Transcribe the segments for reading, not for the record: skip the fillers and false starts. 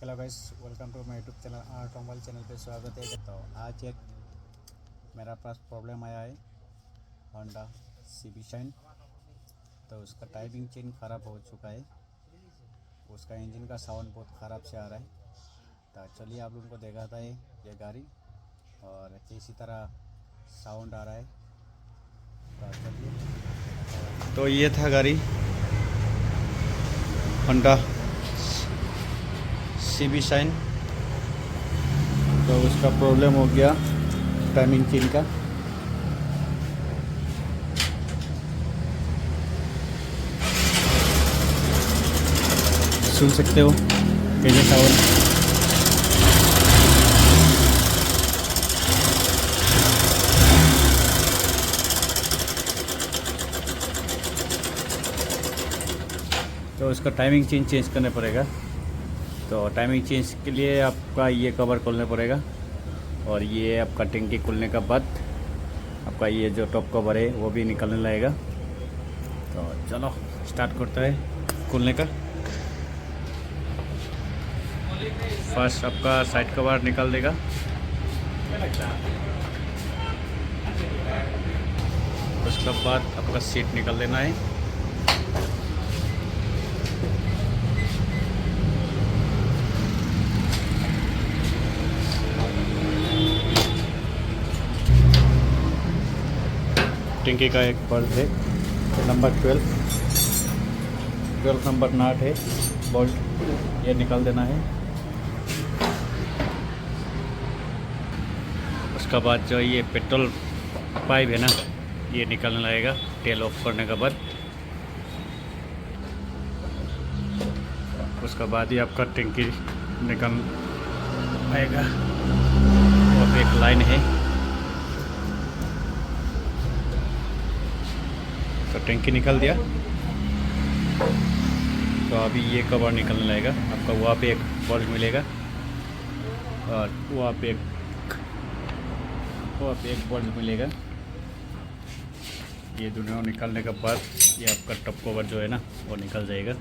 Hello guys, welcome to my YouTube channel automobile channel पे स्वागत है। तो आज एक मेरा पास प्रॉब्लम आया है होंडा सीबी शाइन। तो उसका टाइमिंग चेन ख़राब हो चुका है, उसका इंजन का साउंड बहुत ख़राब से आ रहा है। तो चलिए आप लोगों को दिखाता है ये गाड़ी और इसी तरह साउंड आ रहा है। तो चलिए। तो ये था गाड़ी होंडा सीबी शाइन। तो उसका प्रॉब्लम हो गया टाइमिंग चेन का। सुन सकते हो कैसे साउंड। तो उसका टाइमिंग चेंज करना पड़ेगा। तो टाइमिंग चेंज के लिए आपका ये कवर खोलना पड़ेगा और ये आपका टंकी खुलने का बाद आपका ये जो टॉप कवर है वो भी निकलने लगेगा। तो चलो स्टार्ट करता है खोलने का। फर्स्ट आपका साइड कवर निकाल देगा। उसके बाद आपका सीट निकाल देना है। टंकी का एक बोल्ट है नंबर 12 नंबर नाट है बोल्ट, ये निकाल देना है। उसके बाद जो ये पेट्रोल पाइप है ना, ये निकालने लगेगा टेल ऑफ करने के बाद। उसके बाद ही आपका टंकी निकल आएगा और एक लाइन है। तो टंकी निकल दिया। तो अभी ये कवर निकलने लगेगा आपका। वहाँ पे एक बोल्ट मिलेगा और वहाँ पे एक बोल्ट मिलेगा। ये दोनों निकालने के बाद ये आपका टॉप कवर जो है ना वो निकल जाएगा।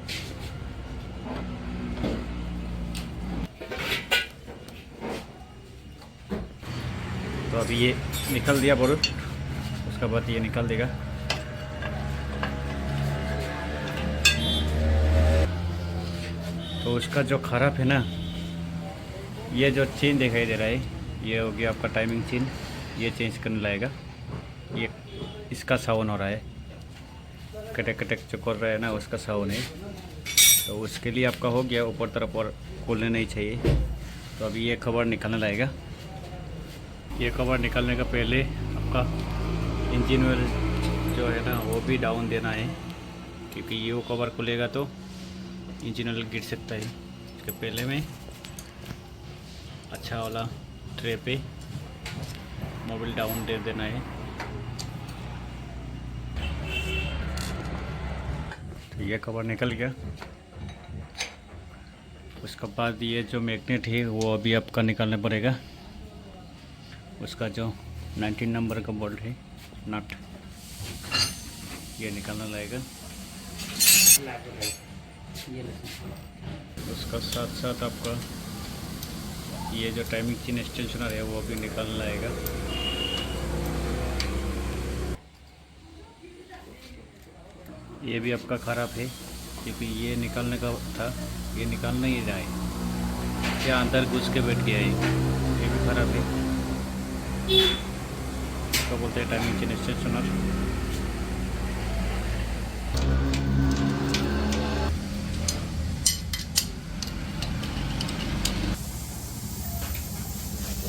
तो अभी ये निकल दिया बोल्ट, उसके बाद ये निकल देगा। तो उसका जो ख़राब है ना, ये जो चेन दिखाई दे रहा है ये हो गया आपका टाइमिंग चेन, ये चेंज करने लगेगा। ये इसका साउंड हो रहा है, कटक कटक जो कर रहा है ना उसका साउंड है। तो उसके लिए आपका हो गया, ऊपर तरफ और खोलने नहीं चाहिए। तो अभी ये कवर निकलने लगेगा। ये कवर निकलने का पहले आपका इंजन ऑयल जो है ना वो भी डाउन देना है, क्योंकि ये वो कवर खुलेगा तो इंजन ऑयल गिर सकता है। इसके पहले में अच्छा वाला ट्रे पे मोबिल डाउन दे देना है। तो ये कवर निकल गया। उसके बाद ये जो मैग्नेट है वो अभी आपका निकालना पड़ेगा। उसका जो 19 नंबर का बोल्ट है नट, ये निकालना लगेगा। उसका साथ साथ आपका ये जो टाइमिंग चेन एक्सटेंशनर है वो भी निकालना आएगा। ये भी आपका ख़राब है, क्योंकि ये निकालने का था, ये निकाल नहीं रहा है, क्या अंदर घुस के बैठ गया है। ये भी ख़राब है। इसको बोलते हैं टाइमिंग चेन एक्सटेंशनर।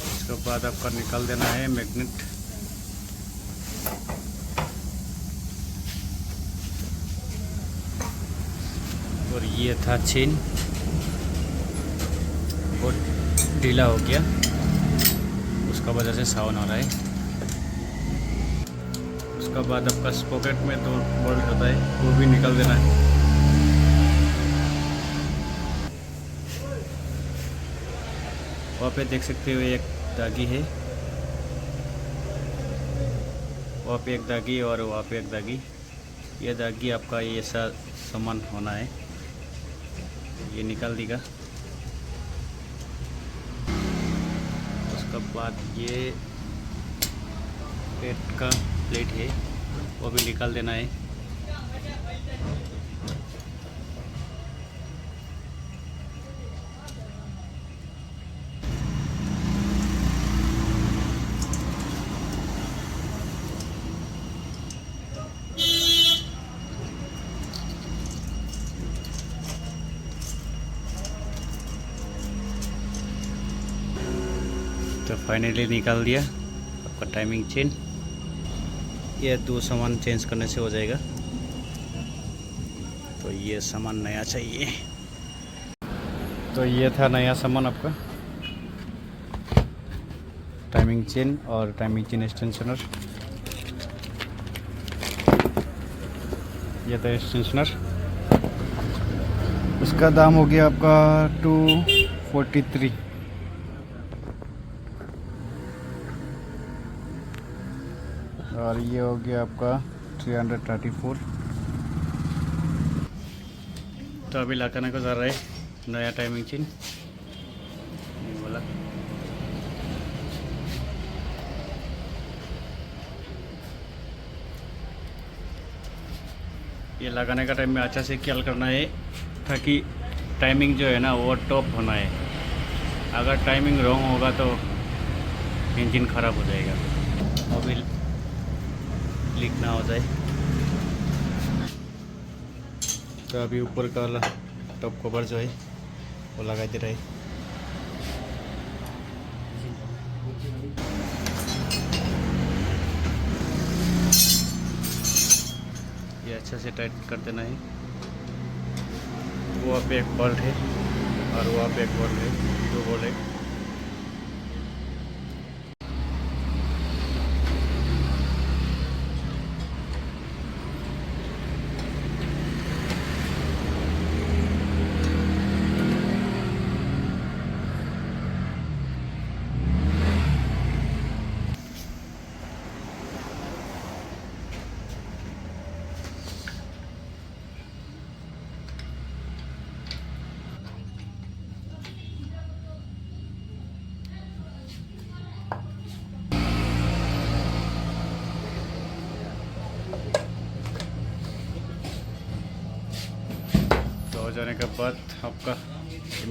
उसके बाद आपका निकाल देना है मैग्नेट। और ये था चेन, बहुत ढीला हो गया, उसका वजह से साउंड आ रहा है। उसके बाद आपका स्पॉकेट में तो बोल्ट होता है वो भी निकाल देना है। वहाँ पे देख सकते हो एक दागी है, वहाँ पे एक दागी और वहाँ पे एक दागी। ये दागी आपका ऐसा सामान होना है, ये निकाल देगा। उसका बाद ये पेट का प्लेट है वो भी निकाल देना है। तो फाइनली निकाल दिया आपका टाइमिंग चेन। ये 2 सामान चेंज करने से हो जाएगा। तो ये सामान नया चाहिए। तो ये था नया सामान आपका टाइमिंग चेन और टाइमिंग चेन एक्सटेंशनर। ये था एक्सटेंशनर, उसका दाम हो गया आपका 243। और ये हो गया आपका 334। तो अभी लगाने को जा रहा है नया टाइमिंग चेन। ये वाला ये लगाने का टाइम में अच्छा से ख्याल करना है ताकि टाइमिंग जो है ना वो टॉप होना है। अगर टाइमिंग रॉन्ग होगा तो इंजन ख़राब हो जाएगा, मोबिल लीक ना हो जाए। तो अभी ऊपर का टॉप कवर जो है वो लगा दे रहा है। ये अच्छा से टाइट कर देना है। वो पे एक बोल्ट है और वहाँ पे एक बोल्ट है, 2 बोल्ट है। हो जाने के बाद आपका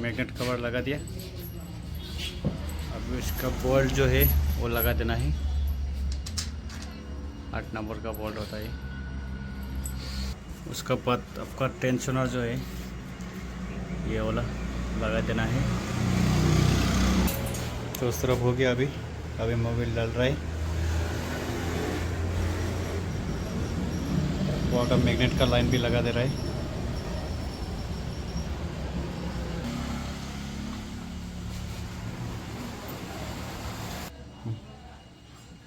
मैग्नेट कवर लगा दिया। अब इसका बोल्ट जो है वो लगा देना है। 8 नंबर का बोल्ट होता है। उसका बाद आपका टेंशनर जो है ये वाला लगा देना है। तो उस तरफ हो गया। अभी मोबिल डाल रहा है। वहाँ का मैग्नेट का लाइन भी लगा दे रहा है।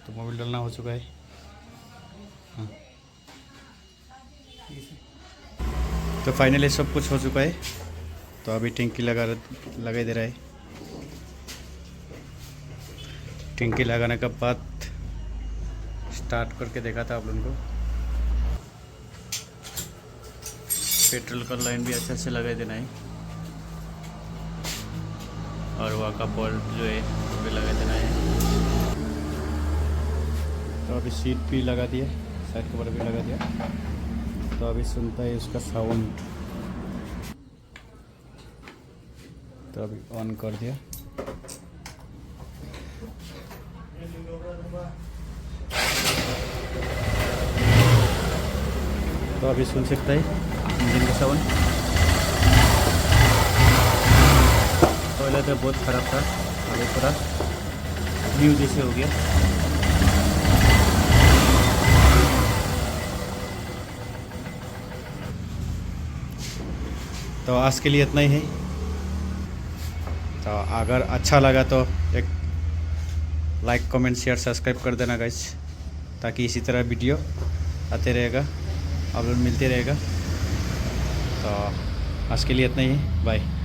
तो मोबिल डालना हो चुका है। तो फाइनली सब कुछ हो चुका है। तो अभी टंकी लगा दे रहा है। टंकी लगाने के बाद स्टार्ट करके देखा था आप लोगों को। पेट्रोल का लाइन भी अच्छा से लगा देना है और वहाँ का बोल्ट जो है वो भी लगा देना है। तो अभी सीट भी लगा दिया, साइड कवर भी लगा दिया। तो अभी सुनता है उसका साउंड। तो अभी ऑन कर दिया। तो अभी सुन सकता है इंजन का साउंड। पहले तो बहुत ख़राब था, अभी पूरा न्यू जैसे हो गया। तो आज के लिए इतना ही है। तो अगर अच्छा लगा तो एक लाइक कमेंट शेयर सब्सक्राइब कर देना गाइस, ताकि इसी तरह वीडियो आते रहेगा, अपलोड मिलते रहेगा। तो आज के लिए इतना ही है। बाय।